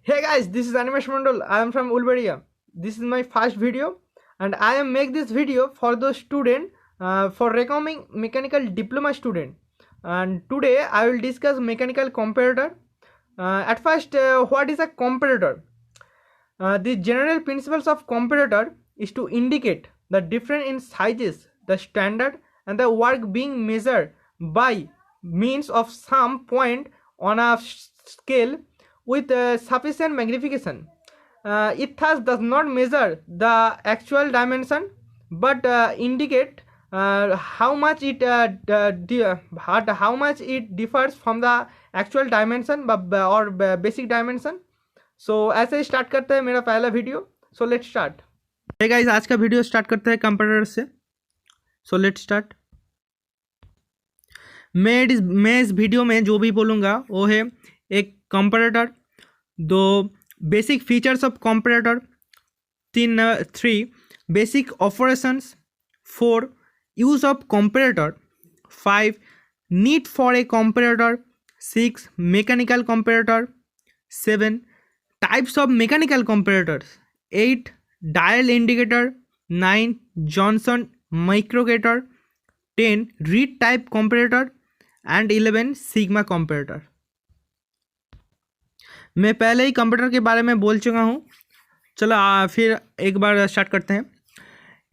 Hey guys, this is Animesh Mandal. I am from Ulbaria. This is my first video, and I am make this video for the student for recommending mechanical diploma student. And today I will discuss mechanical comparator. At first, what is a comparator? The general principles of comparator is to indicate the difference in sizes, the standard, and the work being measured by means of some point on a scale with sufficient magnification. It thus does not measure the actual dimension but indicate how much it how much it differs from the actual dimension or basic dimension. सो ऐसे start करते हैं मेरा पहला video. So let start. Hey guys, आज का video start करते हैं computer से. So let start. मैं इस वीडियो में जो भी बोलूँगा वो है एक कंपैरेटर, दो basic features of comparator, 3 basic operations, 4 use of comparator, 5 need for a comparator, 6 mechanical comparator, 7 types of mechanical comparators, 8 dial indicator, 9 Johnson microgator, 10 reed type comparator and 11 sigma comparator. मैं पहले ही कंप्यूटर के बारे में बोल चुका हूँ. चलो फिर एक बार स्टार्ट करते हैं.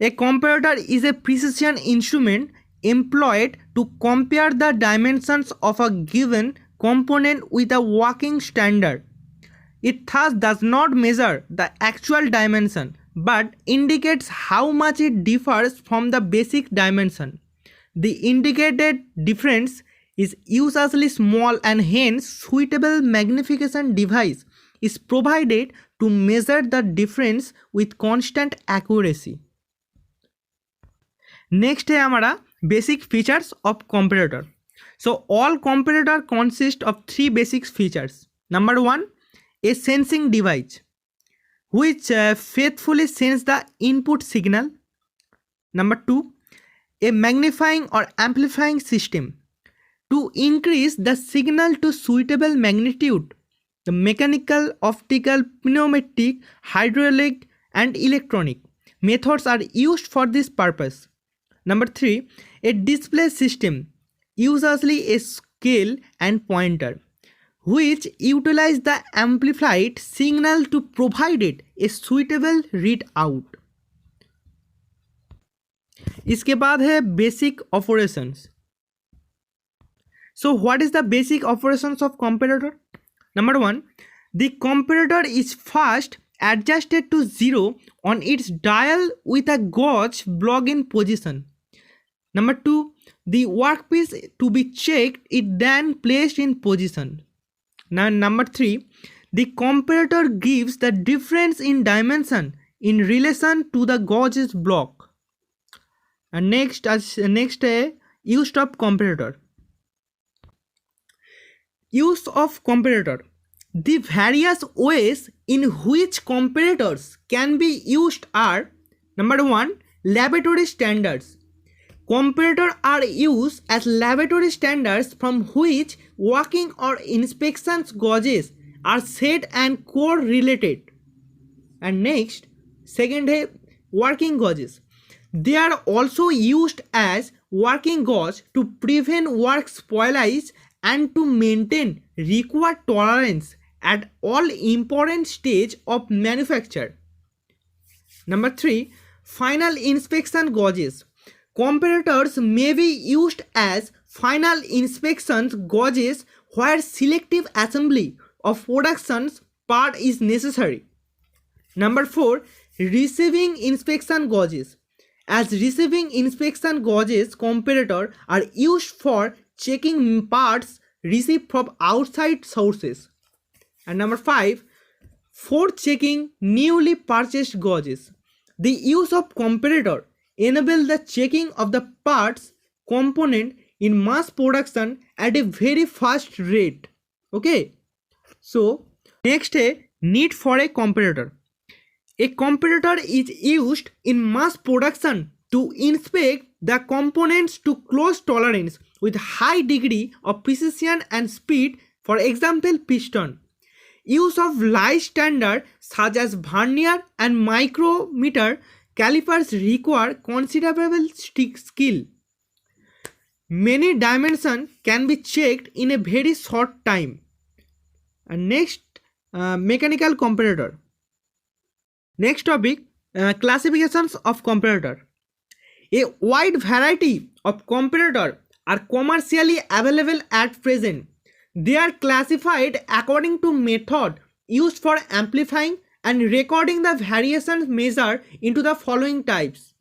A comparator is a precision instrument employed to compare the dimensions of a given component with a working standard. It thus does not measure the actual dimension but indicates how much it differs from the basic dimension. The indicated difference is usually small and hence suitable magnification device is provided to measure the difference with constant accuracy. Next है हमारा basic features of comparator. So all comparator consist of 3 basic features. Number 1, a sensing device which faithfully sends the input signal. Number 2, a magnifying or amplifying system to increase the signal to suitable magnitude. The mechanical, optical, pneumatic, hydraulic and electronic methods are used for this purpose. Number 3, a display system, usually a scale and pointer, which utilize the amplified signal to provide it a suitable readout. इसके बाद है basic operations. So what is the basic operations of comparator? Number 1, the comparator is first adjusted to 0 on its dial with a gauge block in position. Number 2, the workpiece to be checked is then placed in position. Now number 3, the comparator gives the difference in dimension in relation to the gauge's block. And next use of comparator. Use of comparator. The various ways in which comparators can be used are: number 1, laboratory standards. Comparators are used as laboratory standards from which working or inspection gauges are set and correlated. And next, second है working gauges. They are also used as working gauge to prevent work spoilage and to maintain required tolerance at all important stage of manufacture. Number 3, final inspection gauges. Comparators may be used as final inspection gauges where selective assembly of production's part is necessary. Number 4, receiving inspection gauges. As receiving inspection gauges, comparators are used for checking parts received from outside sources. And number 5, for checking newly purchased gauges. The use of comparator enable the checking of the parts component in mass production at a very fast rate. Okay, so next है need for a comparator. A comparator is used in mass production to inspect the components to close tolerance with high degree of precision and speed. For example, piston. Use of light standard such as vernier and micrometer calipers require considerable skill. Many dimensions can be checked in a very short time. And next, mechanical comparator. Next topic, classifications of comparator. A wide variety of comparators are commercially available at present. They are classified according to method used for amplifying and recording the variations measured into the following types.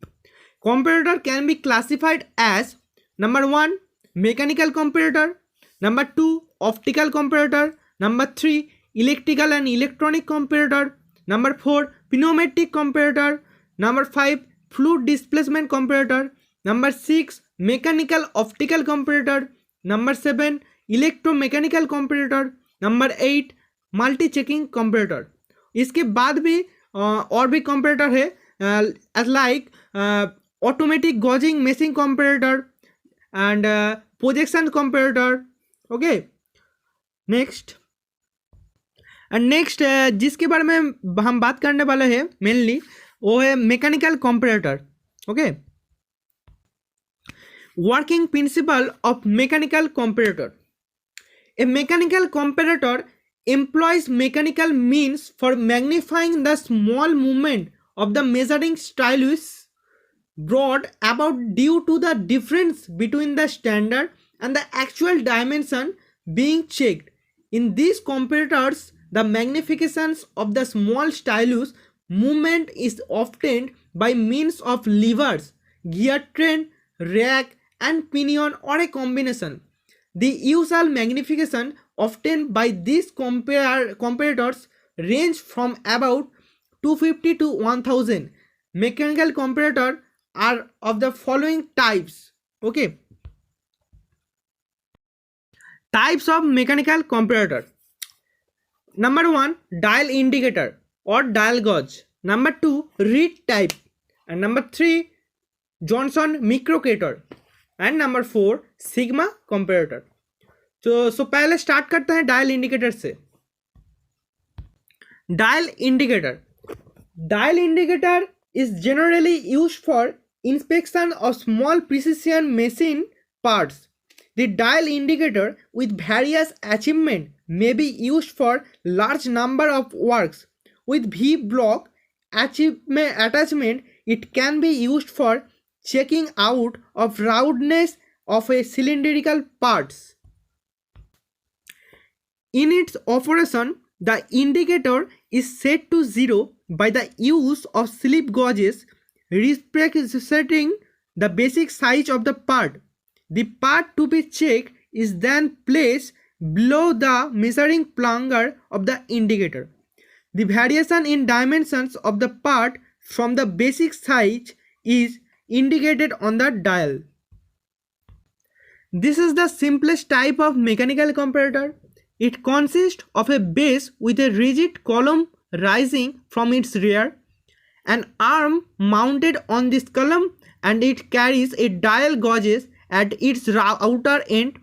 Comparator can be classified as number 1, mechanical comparator, number 2, optical comparator, number 3, electrical and electronic comparator, number 4, pneumatic comparator, number 5, fluid displacement comparator, number 6, mechanical optical comparator, number 7, electromechanical comparator, number 8 multi checking comparator. इसके बाद भी और भी comparator है like automatic gauging meshing comparator and projection comparator. Okay, next जिसके बारे में हम बात करने वाले हैं मेनली वो है mechanical comparator. Okay, working principle of mechanical comparator. A mechanical comparator employs mechanical means for magnifying the small movement of the measuring stylus brought about due to the difference between the standard and the actual dimension being checked. In these comparators, the magnifications of the small stylus movement is obtained by means of levers, gear train, rack and pinion or a combination. The usual magnification obtained by these comparators range from about 250 to 1000. Mechanical comparators are of the following types. Okay, types of mechanical comparator. Number 1, dial indicator or dial gauge. Number 2, reed type. And number 3, Johnson microcator. And number 4 sigma comparator. तो पहले start करते हैं dial indicator से. Dial indicator is generally used for inspection of small precision machine parts. The dial indicator with various achievement may be used for large number of works. With V-block attachment, it can be used for checking out of roundness of a cylindrical parts. In its operation, the indicator is set to 0 by the use of slip gauges representing the basic size of the part. The part to be checked is then placed below the measuring plunger of the indicator. The variation in dimensions of the part from the basic size is indicated on the dial. This is the simplest type of mechanical comparator. It consists of a base with a rigid column rising from its rear, an arm mounted on this column, and it carries a dial gauges at its outer end.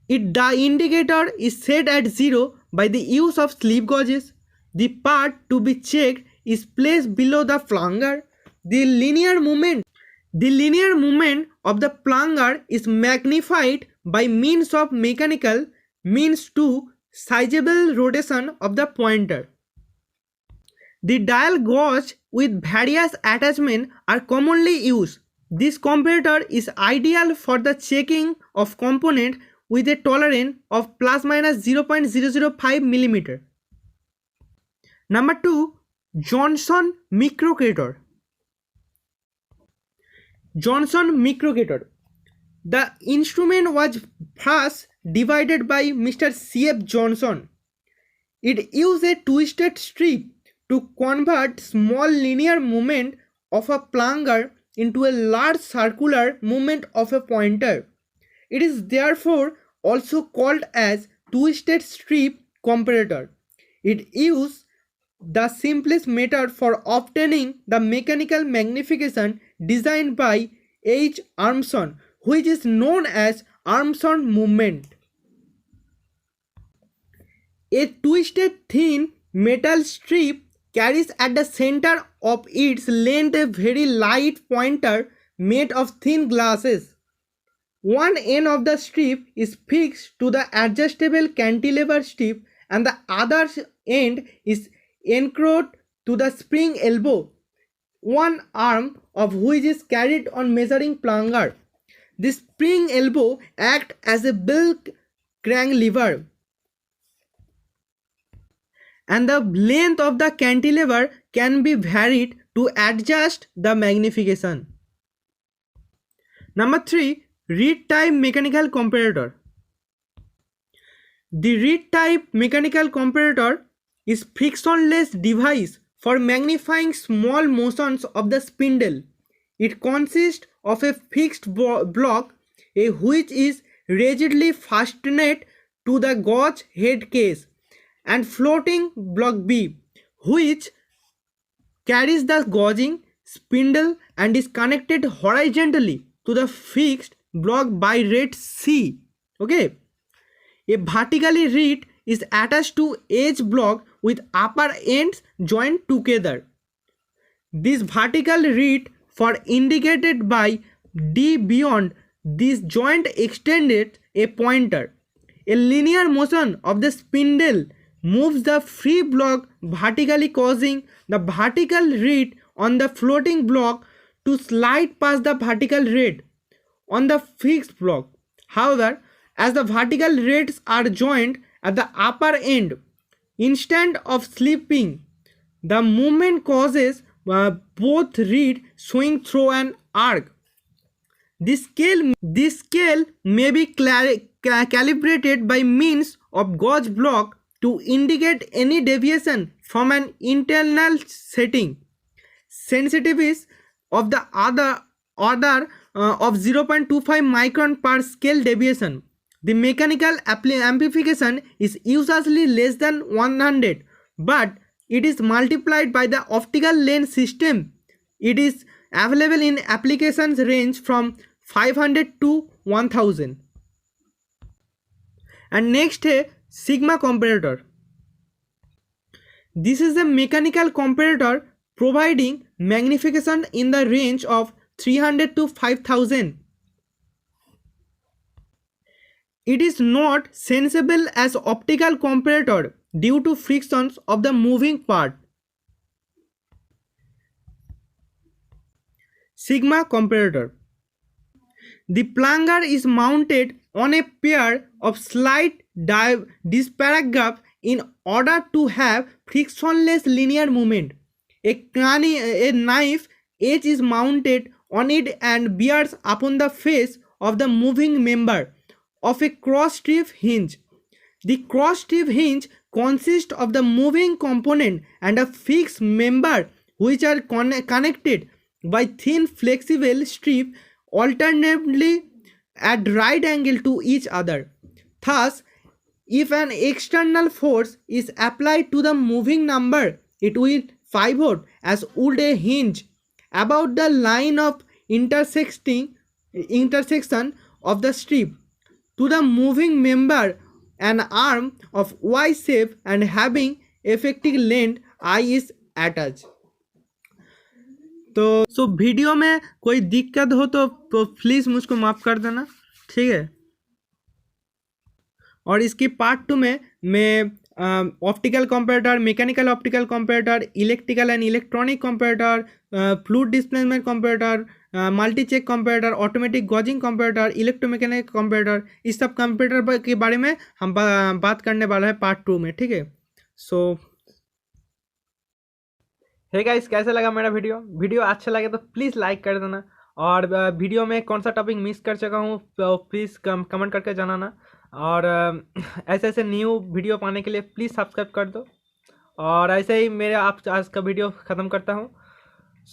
The indicator is set at 0 by the use of slip gauges. The part to be checked is placed below the plunger. The linear movement of the plunger is magnified by means of mechanical means to sizable rotation of the pointer. The dial gauge with various attachments are commonly used. This comparator is ideal for the checking of components with a tolerance of plus minus 0.005 mm. Number 2, Johnson microcator. The instrument was first divided by Mr. C.F. Johnson. It used a twisted strip to convert small linear movement of a plunger into a large circular movement of a pointer. It is therefore also called as twisted strip comparator. It uses the simplest method for obtaining the mechanical magnification designed by H. Armstrong, which is known as Armstrong movement. A twisted thin metal strip carries at the center of its length a very light pointer made of thin glasses. One end of the strip is fixed to the adjustable cantilever strip and the other end is anchored to the spring elbow, one arm of which is carried on measuring plunger. The spring elbow acts as a bell crank lever, and the length of the cantilever can be varied to adjust the magnification. Number 3. Reed type mechanical comparator. The reed type mechanical comparator is frictionless device for magnifying small motions of the spindle. It consists of a fixed block which is rigidly fastened to the gauge head case, and floating block B which carries the gauging spindle and is connected horizontally to the fixed block by reed C. Okay, a vertically reed is attached to edge block with upper ends joined together. This vertical reed for indicated by D beyond this joint extended a pointer. A linear motion of the spindle moves the free block vertically, causing the vertical reed on the floating block to slide past the vertical reed on the fixed block. However, as the vertical reeds are joined at the upper end, instead of slipping, the movement causes both reeds swing through an arc. This scale may be calibrated by means of gauge block to indicate any deviation from an internal setting. Sensitivities of the order of 0.25 micron per scale deviation. The mechanical amplification is usually less than 100, but it is multiplied by the optical lens system. It is available in applications range from 500 to 1000. And next है sigma comparator. This is a mechanical comparator providing magnification in the range of 300 to 5000. It is not sensible as optical comparator due to frictions of the moving part. Sigma comparator. The plunger is mounted on a pair of slight disparagraph in order to have frictionless linear movement. A knife edge is mounted on it and bears upon the face of the moving member of a cross strip hinge. The cross strip hinge consists of the moving component and a fixed member which are connected by thin flexible strips alternately at right angle to each other. Thus, if an external force is applied to the moving member, it will pivot as would a hinge about the line of intersection of the strip to the moving member, an arm of Y shape and having effective length I is attached. तो video में कोई दिक्कत हो तो please मुझको माफ़ कर देना, ठीक है। और इसकी पार्ट 2 में मैं optical comparator, mechanical optical comparator, electrical and electronic comparator, fluid displacement comparator, multi check comparator, automatic gauging comparator, electromechanic comparator, इस सब कंपैरेटर के बारे में हम बात करने वाला है पार्ट 2 में, ठीक है। सो हे गाइस, कैसा लगा मेरा वीडियो अच्छा लगे तो प्लीज़ लाइक कर देना, और वीडियो में कौन सा टॉपिक मिस कर चुका हूँ तो प्लीज़ कमेंट करके जनाना, और ऐसे ऐसे न्यू वीडियो पाने के लिए प्लीज़ सब्सक्राइब कर दो। और ऐसे ही मेरे आज का वीडियो ख़त्म करता हूँ।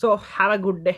So have a good day.